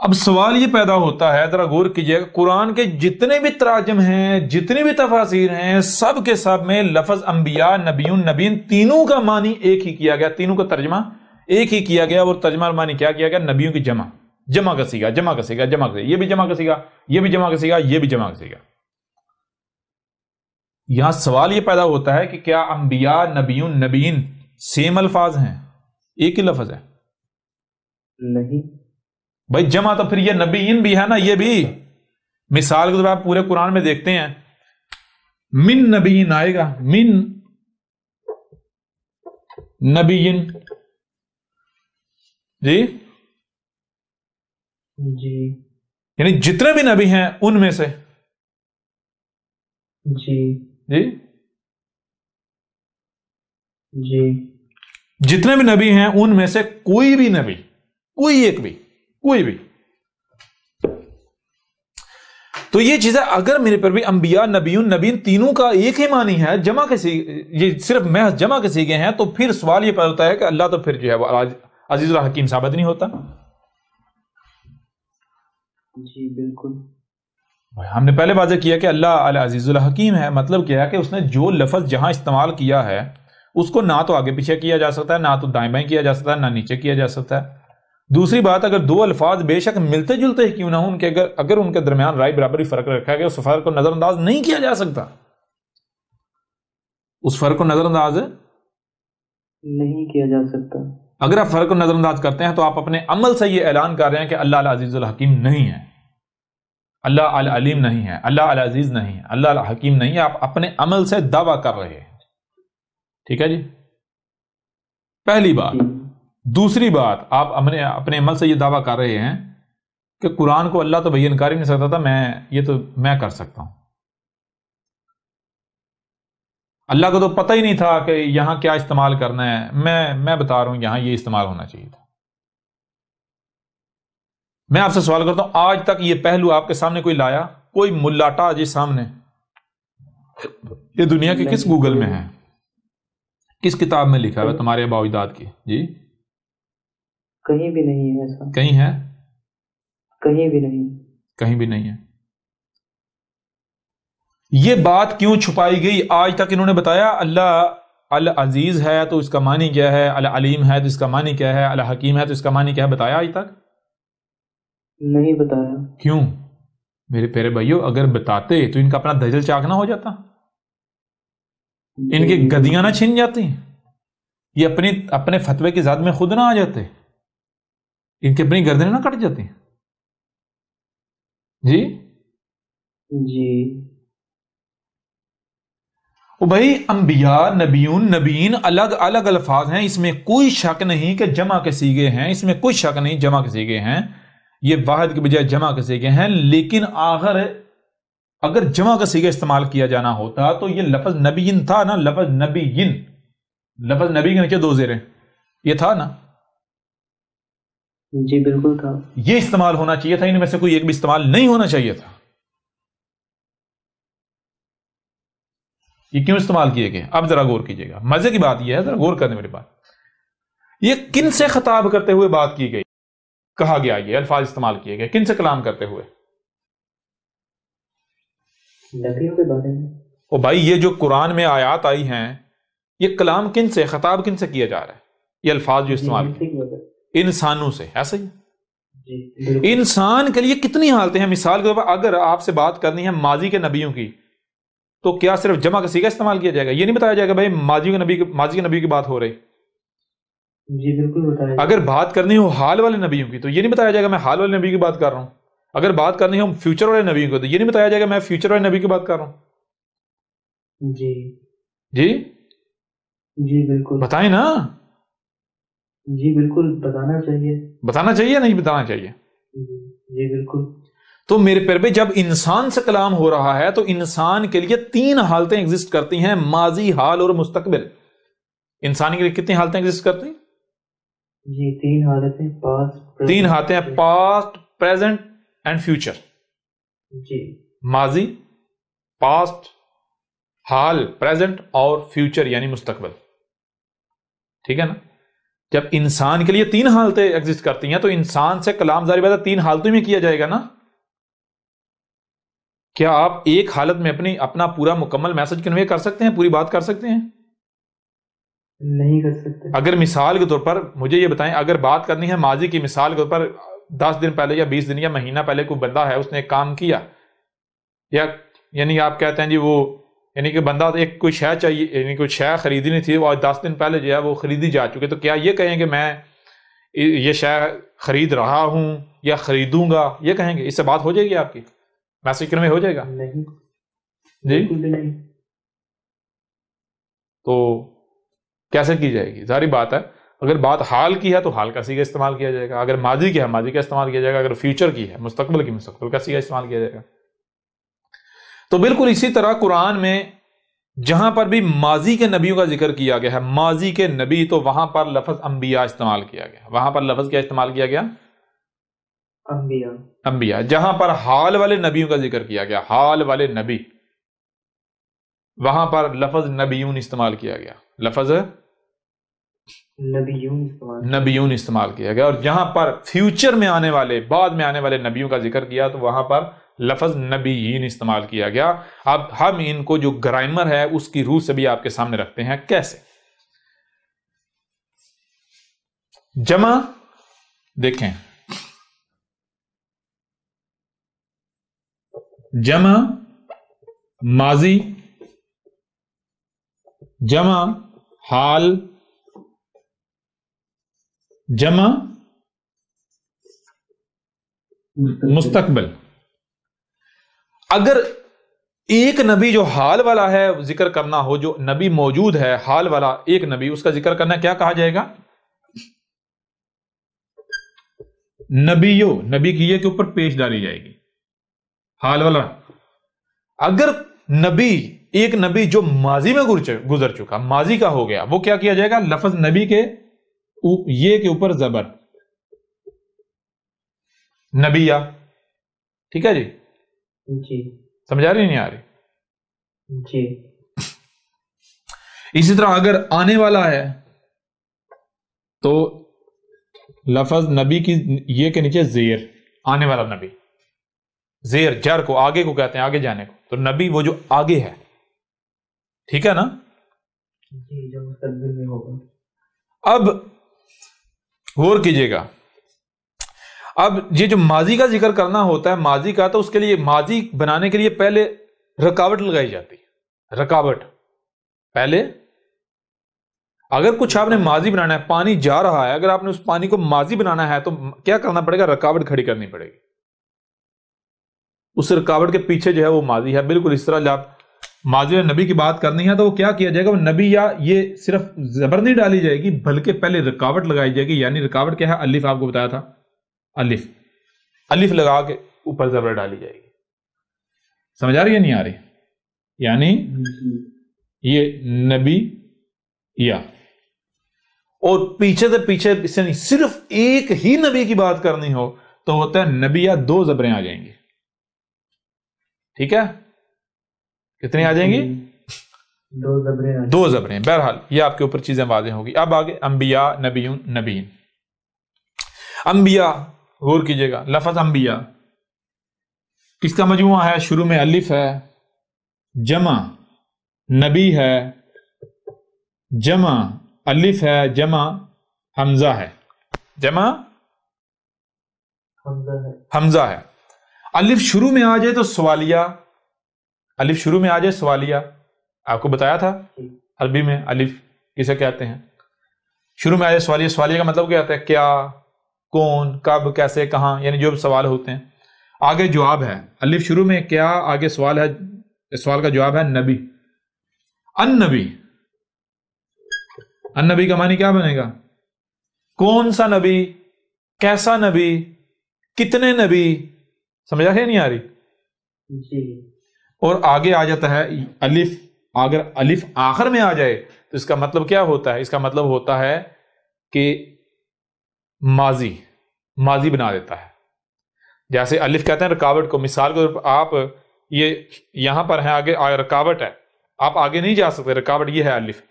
اب سوال یہ پیدا ہوتا ہے، ذرا غور کیجئے، قرآن کے جتنے بھی تراجم ہیں، جتنی بھی تفاسیر ہیں، سب کے سب میں لفظ انبیاء، نبیون، نبین، تینوں کا معنی ایک ہی کیا گیا، تینوں کا ترجمہ ایک ہی کیا گیا، اور ترجمہ اور معنی کیا کیا گیا؟ نبیوں کی جمع کا صیغہ، جمع کا صیغہ، جمع کا، یہ بھی جمع کا صیغہ، یہ بھی جمع کا صیغہ، یہ بھی جمع کا صیغہ۔ یہاں سوال یہ پیدا ہوتا ہے کہ کیا انبیاء، نبیون، نبیین سیم الفاظ ہیں، ایک ہی لفظ ہے؟ نہیں بھائی جمع تو پھر یہ نبیین بھی ہے نا، یہ بھی مثال کے طور پر آپ پورے قرآن میں دیکھتے ہیں، من نبیین آئے گا، من نبیین، جی جی یعنی جتنے بھی نبی ہیں ان میں سے، جی جی جی جتنے بھی نبی ہیں ان میں سے کوئی بھی نبی، کوئی ایک بھی، کوئی بھی۔ تو یہ چیز ہے، اگر میرے پر بھی انبیاء، نبیون، نبیین تینوں کا ایک ہی معنی ہے، جمع کے صیغے، یہ صرف محض جمع کے صیغے ہیں، تو پھر سوال یہ پیدا ہوتا ہے کہ اللہ تو پھر جو ہے وہ عزیز الحکیم ثابت نہیں ہوتا۔ جی بالکل، ہم نے پہلے واضح کیا کہ اللہ العزیز الحکیم ہے، مطلب کیا ہے کہ اس نے جو لفظ جہاں استعمال کیا ہے اس کو نہ تو آگے پیچھے کیا جا سکتا ہے، نہ تو دائیں بائیں کیا جا سکتا ہے، نہ نیچے کیا جا سکتا ہے۔ دوسری بات، اگر دو الفاظ بے شک ملتے جلتے ہی کیوں نہ ہوں، ان کے اگر ان کے درمیان رائے برابری فرق رکھا گیا، اس فرق کو نظر انداز نہیں کیا جا سکتا، اس فرق کو نظر انداز نہیں کیا جا سکتا۔ اگر آپ فرق کو نظر انداز کرتے ہیں تو آپ اپنے عمل سے یہ اعلان کر رہے ہیں کہ اللہ العزیز الحکیم نہیں ہے، اللہ العلیم نہیں ہے، اللہ العزیز نہیں ہے، اللہ الحکیم نہیں ہے، آپ اپنے عمل سے دعویٰ کر رہے ہیں۔ ٹھیک ہے جی، پہلی بات۔ دوسری بات، آپ اپنے عمل سے یہ دعویٰ کر رہے ہیں کہ قرآن کو اللہ تو بیان کر ہی نہیں سکتا تھا، یہ تو میں کر سکتا ہوں۔ اللہ کو تو پتہ ہی نہیں تھا کہ یہاں کیا استعمال کرنا ہے، میں بتا رہا ہوں یہاں یہ استعمال ہونا چاہیے تھا۔ میں آپ سے سوال کرتا ہوں، آج تک یہ پہلو آپ کے سامنے کوئی لایا؟ کوئی ملاٹا جی سامنے؟ یہ دنیا کے کس گوگل میں ہے، کس کتاب میں لکھا ہے تمہارے آباء و اجداد کی؟ جی کہیں بھی نہیں ہے ایسا۔ کہیں ہے؟ کہیں بھی نہیں، کہیں بھی نہیں ہے۔ یہ بات کیوں چھپائی گئی؟ آج تک انہوں نے بتایا اللہ العزیز ہے تو اس کا معنی کیا ہے، العلیم ہے تو اس کا معنی کیا ہے، الحکیم ہے تو اس کا معنی کیا ہے؟ بتایا آج تک؟ نہیں بتایا۔ کیوں میرے پیارے بھائیو؟ اگر بتاتے تو ان کا اپنا دجل چاک نہ ہو جاتا، ان کی گدیاں نہ چھن جاتی، یہ اپنے فتوے کی ذات میں خود نہ آ جاتے، ان کی اپنی گردنیں نہ کٹ جاتی؟ جی جی بھائی، انبیاء، نبیون، نبیین الگ الگ الفاظ ہیں، اس میں کوئی شک نہیں کہ جمع کے صیغے ہیں، اس میں کوئی شک نہیں جمع کے صیغے ہیں، یہ واحد کے بجائے جمع کے صیغے ہیں، لیکن اگر جمع کا صیغہ استعمال کیا جانا ہوتا تو یہ لفظ نبیین تھا نا، لفظ نبیین، لفظ نبی کے نیچے دو زیریں، یہ تھا نا؟ جی بالکل تھا، یہ استعمال ہونا چاہیے تھا، ان میں سے کوئی ایک بھی استعمال نہیں ہونا چاہیے تھا۔ یہ کیوں استعمال کیے گئے؟ اب ذرا غور کیجیے گا، مزے کی بات یہ ہے، ذرا غور کرنے میری بات، یہ کن سے خطاب کرتے ہوئے بات کی گئی، کہا گیا یہ الفاظ استعمال کیے گئے، کن سے کلام کرتے ہوئے؟ نبیوں کے بارے میں۔ او بھائی، یہ جو قرآن میں آیات آئی ہیں، یہ کلام کن سے، خطاب کن سے کیا جا رہا ہے؟ یہ الفاظ جو استعمال کیے انسانوں سے، ایسا ہی؟ انسان کے لیے کتنی حالتیں ہیں؟ مثال کے طور پر اگر آپ سے بات کرنی ہے ماضی کے نبیوں کی، تو کیا صرف جمع کا صیغہ استعمال کیا جائے گا؟ یہ نہیں بتایا جائے گا بھائی ماضی کے نبی کی بات ہو رہی؟ جی بالکل بتایا۔ اگر بات کرنی ہو حال والے نبیوں کی تو یہ نہیں بتایا جائے گا میں حال والے نبی کی بات کر رہا ہوں۔ اگر بات کرنی ہو فیوچر والے نبیوں کی تو یہ نہیں بتایا جائے گا میں فیوچر والے نبی کی بات کر رہا ہوں۔ جی جی جی بالکل بتائیں نا۔ جی بالکل بتانا چاہیے۔ بتانا چاہیے نہیں بتانا چاہیے؟ جی بالکل۔ تو میرے پیارے بھائی، جب انسان سے کلام ہو رہا ہے تو انسان کے لیے تین حالتیں ایگزسٹ کرتی ہیں، ماضی، حال اور مستقبل۔ انسان کے لیے کتنی حالتیں ایگزسٹ کرتی ہیں؟ جی تین حالتیں، تین حالتیں ہیں، پاسٹ، پریزنٹ اینڈ فیوچر۔ جی ماضی، پاسٹ، حال پریزنٹ، اور فیوچر یعنی مستقبل۔ ٹھیک ہے نا؟ جب انسان کے لیے 3 حالتیں ایگزسٹ کرتی ہیں تو انسان سے کلام ظاہر بات ہے 3 حالتوں میں کیا جائے گا نا. کیا آپ ایک حالت میں اپنا پورا مکمل میسج کنوے کر سکتے ہیں, پوری بات کر سکتے ہیں؟ نہیں کر سکتے. اگر مثال کے طور پر مجھے یہ بتائیں, اگر بات کرنی ہے ماضی کی, مثال کے طور پر 10 دن پہلے یا 20 دن یا مہینہ پہلے کوئی بندہ ہے, اس نے ایک کام کیا, یا یعنی آپ کہتے ہیں جی وہ یعنی کہ بندہ ایک کوئی شے چاہیے, یعنی کوئی شے خریدنی تھی, وہ 10 دن پہلے جو ہے وہ خریدی جا چکے, تو کیا یہ کہیں کہ میں یہ شے خرید رہا ہوں یا خریدوں گا, یہ کہیں گے؟ اس سے بات ہو جائے گی آپ کی, میسج کرنے میں ہو جائے گا؟ نہیں جی بالکل بھی نہیں. تو کیسے کی جائے گی؟ ظاہری بات ہے اگر بات حال کی ہے تو حال کا صیغہ استعمال کیا جائے گا, اگر ماضی کی ہے ماضی کا استعمال کیا جائے گا, اگر فیوچر کی ہے مستقبل کی مستقبل کا صیغہ استعمال کیا جائے گا. تو بالکل اسی طرح قرآن میں جہاں پر بھی ماضی کے نبیوں کا ذکر کیا گیا ہے, ماضی کے نبی, تو وہاں پر لفظ انبیاء استعمال کیا گیا. وہاں پر لفظ کیا استعمال کیا گیا؟ انبیاء. جہاں پر حال والے نبیوں کا ذکر کیا گیا, حال والے نبی, وہاں پر لفظ نبیون استعمال کیا گیا, لفظ نبیون استعمال کیا گیا. اور جہاں پر فیوچر میں آنے والے, بعد میں آنے والے نبیوں کا ذکر کیا تو وہاں پر لفظ نبیین استعمال کیا گیا. اب ہم ان کو جو گرامر ہے اس کی روح سے بھی آپ کے سامنے رکھتے ہیں. کیسے؟ جمع دیکھیں, جمع ماضی, جمع حال, جمع مستقبل. اگر ایک نبی جو حال والا ہے ذکر کرنا ہو, جو نبی موجود ہے حال والا ایک نبی, اس کا ذکر کرنا کیا کہا جائے گا؟ نبیو, نبی کی یہ کے اوپر پیش ڈالی جائے گی, حال والا. اگر نبی, ایک نبی جو ماضی میں گزر چکا, ماضی کا ہو گیا, وہ کیا کیا جائے گا؟ لفظ نبی کے یہ کے اوپر زبر, نبیہ. ٹھیک ہے جی, سمجھا رہی نہیں آ رہی؟ جی. اسی طرح اگر آنے والا ہے تو لفظ نبی کی یہ کے نیچے زیر, آنے والا نبی, زیر جر کو, آگے کو کہتے ہیں, آگے جانے کو, تو نبی وہ جو آگے ہے. ٹھیک ہے نا؟ جی, جو مستقبل میں ہوگا. اب غور کیجئے گا, اب یہ جو ماضی کا ذکر کرنا ہوتا ہے ماضی کا, تو اس کے لیے ماضی بنانے کے لیے پہلے رکاوٹ لگائی جاتی ہے. رکاوٹ پہلے, اگر کچھ آپ نے ماضی بنانا ہے, پانی جا رہا ہے, اگر آپ نے اس پانی کو ماضی بنانا ہے تو کیا کرنا پڑے گا؟ رکاوٹ کھڑی کرنی پڑے گی. اس رکاوٹ کے پیچھے جو ہے وہ ماضی ہے. بالکل اس طرح جب ماضی اور نبی کی بات کرنی ہے تو وہ کیا کیا جائے گا؟ وہ نبی, یا یہ صرف زبر نہیں ڈالی جائے گی بلکہ پہلے رکاوٹ لگائی جائے گی. یعنی رکاوٹ کیا ہے؟ الف, آپ کو بتایا تھا, الف, الف لگا کے اوپر زبر ڈالی جائے گی. سمجھ آ رہی ہے نہیں آ رہی؟ یعنی یہ نبی یا, اور پیچھے سے پیچھے اس سے صرف ایک ہی نبی کی بات کرنی ہو تو ہوتا ہے نبی یا, 2 زبریں آ جائیں گی. ٹھیک ہے, کتنی آ جائیں گی؟ 2 زبریں. بہرحال یہ آپ کے اوپر چیزیں واضح ہوگی. اب آگے انبیاء, نبیون, نبیین. انبیاء غور کیجئے گا, لفظ انبیاء کس کا مجموعہ ہے؟ شروع میں الف ہے, جمع نبی ہے, جمع الف ہے, جمع حمزہ ہے, جمع حمزہ ہے. الف شروع میں آ جائے تو سوالیہ, الف شروع میں آ جائے سوالیہ. آپ کو بتایا تھا عربی میں الف کسے کہتے ہیں؟ شروع میں آ جائے سوالیہ. سوالیہ کا مطلب کیا ہوتا ہے؟ کیا, کون, کب, کیسے, کہاں, یعنی جو سوال ہوتے ہیں. آگے جواب ہے, الف شروع میں کیا, آگے سوال ہے, سوال کا جواب ہے نبی. النبی, النبی کا معنی کیا بنے گا؟ کون سا نبی, کیسا نبی, کتنے نبی. سمجھا ہے نہیں آ رہی؟ جی. اور آگے آ جاتا ہے الف, اگر الف آخر میں آ جائے تو اس کا مطلب کیا ہوتا ہے؟ اس کا مطلب ہوتا ہے کہ ماضی, ماضی بنا دیتا ہے. جیسے الف کہتے ہیں رکاوٹ کو. مثال کے طور پر آپ یہ یہاں پر ہیں, آگے رکاوٹ ہے, آپ آگے نہیں جا سکتے, رکاوٹ یہ ہے الف.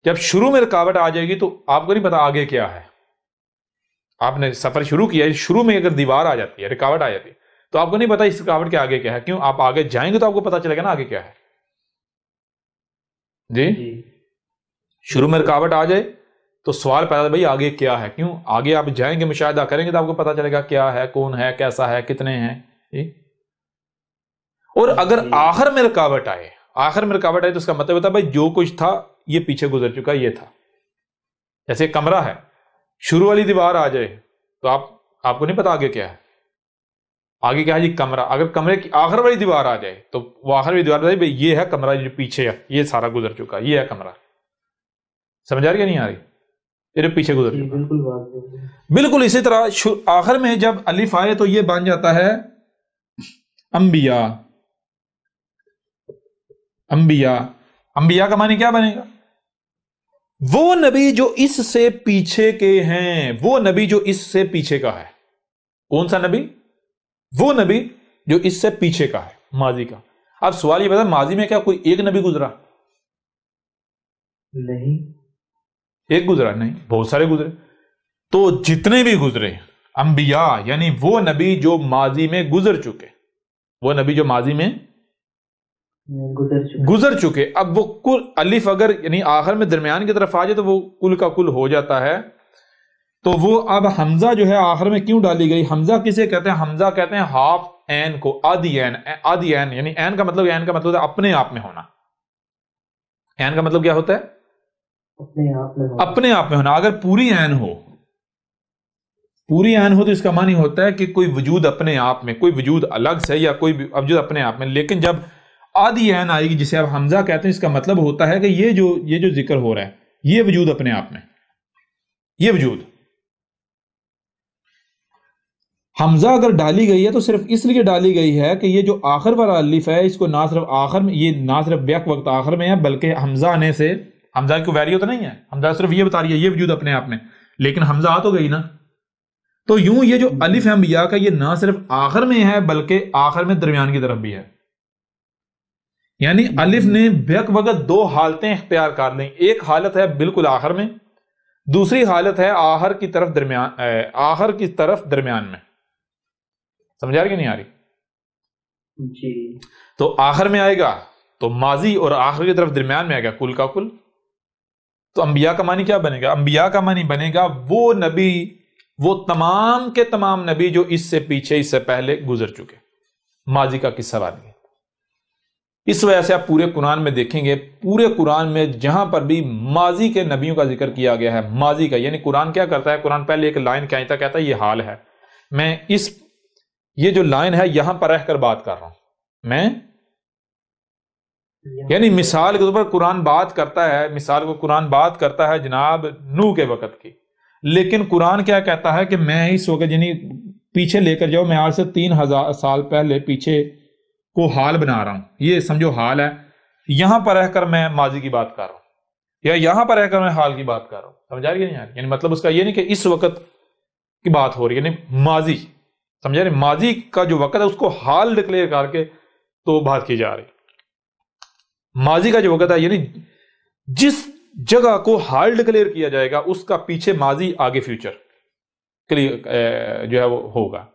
جب شروع میں رکاوٹ آ جائے گی تو آپ کو نہیں پتا آگے کیا ہے. آپ نے سفر شروع کیا ہے, شروع میں اگر دیوار آ جاتی ہے, رکاوٹ آ جاتی ہے, تو آپ کو نہیں پتا اس رکاوٹ کے آگے کیا ہے. کیوں؟ آپ آگے جائیں گے تو آپ کو پتا چلے گا نا آگے کیا ہے. جی, شروع میں رکاوٹ آ جائے تو سوال پیدا بھائی آگے کیا ہے. کیوں؟ آگے آپ جائیں گے, مشاہدہ کریں گے تو آپ کو پتا چلے گا کیا ہے, کون ہے, کیسا ہے, کتنے ہیں. جی. اور اگر آخر میں رکاوٹ آئے, تو اس کا مطلب ہوتا ہے بھائی جو کچھ تھا یہ پیچھے گزر چکا, یہ تھا. جیسے کمرہ ہے, شروع والی دیوار آ جائے تو آپ کو نہیں پتا آگے کیا ہے. آگے کیا ہے جی؟ کمرہ. اگر کمرے کی آخر والی دیوار آ جائے تو وہ آخر والی دیوار بھائی یہ ہے کمرہ, جو پیچھے ہے یہ سارا گزر چکا, یہ ہے کمرہ. سمجھ آ رہی ہے نہیں آ رہی؟ یہ پیچھے گزر چکا. بالکل اسی طرح آخر میں جب الف آئے تو یہ بن جاتا ہے انبیاء. انبیاء کا معنی کیا بنے گا؟ وہ نبی جو اس سے پیچھے کے ہیں, وہ نبی جو اس سے پیچھے کا ہے. کون سا نبی؟ وہ نبی جو اس سے پیچھے کا ہے, ماضی کا. اب سوال یہ بتا, ماضی میں کیا کوئی ایک نبی گزرا؟ نہیں. ایک گزرا نہیں, بہت سارے گزرے. تو جتنے بھی گزرے انبیاء یعنی وہ نبی جو ماضی میں گزر چکے, وہ نبی جو ماضی میں گزر چکے. اب وہ کل الف اگر یعنی آخر میں درمیان کی طرف آ جائے تو وہ کل کا کل ہو جاتا ہے. تو وہ اب حمزہ جو ہے آخر میں کیوں ڈالی گئی؟ حمزہ کسے کہتے ہیں؟ حمزہ کہتے ہیں ہاف این کو, آدھی این. آدھی این یعنی این کا مطلب ہوتا ہے اپنے آپ میں ہونا. این کا مطلب کیا ہوتا ہے؟ اپنے آپ میں ہونا. اگر پوری این ہو تو اس کا معنی ہوتا ہے کہ کوئی وجود اپنے آپ میں, کوئی وجود الگ سے یا کوئی وجود اپنے آپ میں. لیکن جب آدھی این آئے گی جسے اب حمزہ کہتے ہیں, اس کا مطلب ہوتا ہے کہ یہ جو ذکر ہو رہا ہے یہ وجود اپنے آپ میں, یہ وجود. حمزہ اگر ڈالی گئی ہے تو صرف اس لیے ڈالی گئی ہے کہ یہ جو آخر والا الف ہے اس کو نہ صرف آخر میں, یہ نہ صرف بیک وقت آخر میں ہے بلکہ حمزہ آنے سے, حمزہ کو ویلیو تو نہیں ہے, حمزہ صرف یہ بتا رہی ہے یہ وجود اپنے آپ میں, لیکن حمزہ آ تو گئی نا. تو یوں یہ جو الف ہے انبیاء کا یہ نہ صرف آخر میں ہے بلکہ آخر میں درمیان کی طرف بھی ہے. یعنی الف نے بیک وقت دو حالتیں اختیار کر لیں. ایک حالت ہے بالکل آخر میں, دوسری حالت ہے آخر کی طرف درمیان میں. سمجھا رہی کہ نہیں آ رہی؟ جی. تو آخر میں آئے گا تو ماضی, اور آخر کی طرف درمیان میں آئے گا کل کا کل. تو انبیاء کا معنی کیا بنے گا؟ انبیاء کا معنی بنے گا وہ نبی, وہ تمام کے تمام نبی جو اس سے پیچھے, اس سے پہلے گزر چکے. ماضی کا قصہ بن گیا. اس وجہ سے آپ پورے قرآن میں دیکھیں گے, پورے قرآن میں جہاں پر بھی ماضی کے نبیوں کا ذکر کیا گیا ہے, ماضی کا یعنی قرآن کیا کرتا ہے؟ قرآن پہلے ایک لائن کہتا ہے یہ حال ہے. میں یہ جو لائن ہے یہاں پر رہ کر بات کر رہا ہوں میں, یعنی مثال کے طور پر قرآن بات کرتا ہے, مثال کو قرآن بات کرتا ہے جناب نوح کے وقت کی, لیکن قرآن کیا کہتا ہے کہ میں اس وقت یعنی پیچھے لے کر جاؤ, میں آج سے 3000 سال پہلے پیچھے کو حال بنا رہا ہوں, یہ سمجھو حال ہے. یہاں پر رہ کر میں ماضی کی بات کر رہا ہوں, یا یہاں پر رہ کر میں حال کی بات کر رہا ہوں. سمجھا رہی ہے نہیں؟ یعنی مطلب اس کا یہ نہیں کہ اس وقت کی بات ہو رہی ہے, یعنی ماضی. سمجھا رہے؟ ماضی کا جو وقت ہے اس کو حال ڈکلیئر کر کے تو بات کی جا رہی. ماضی کا جو وقت ہے یعنی جس جگہ کو حال ڈکلیئر کیا جائے گا اس کا پیچھے ماضی آگے فیوچر جو ہے وہ ہوگا.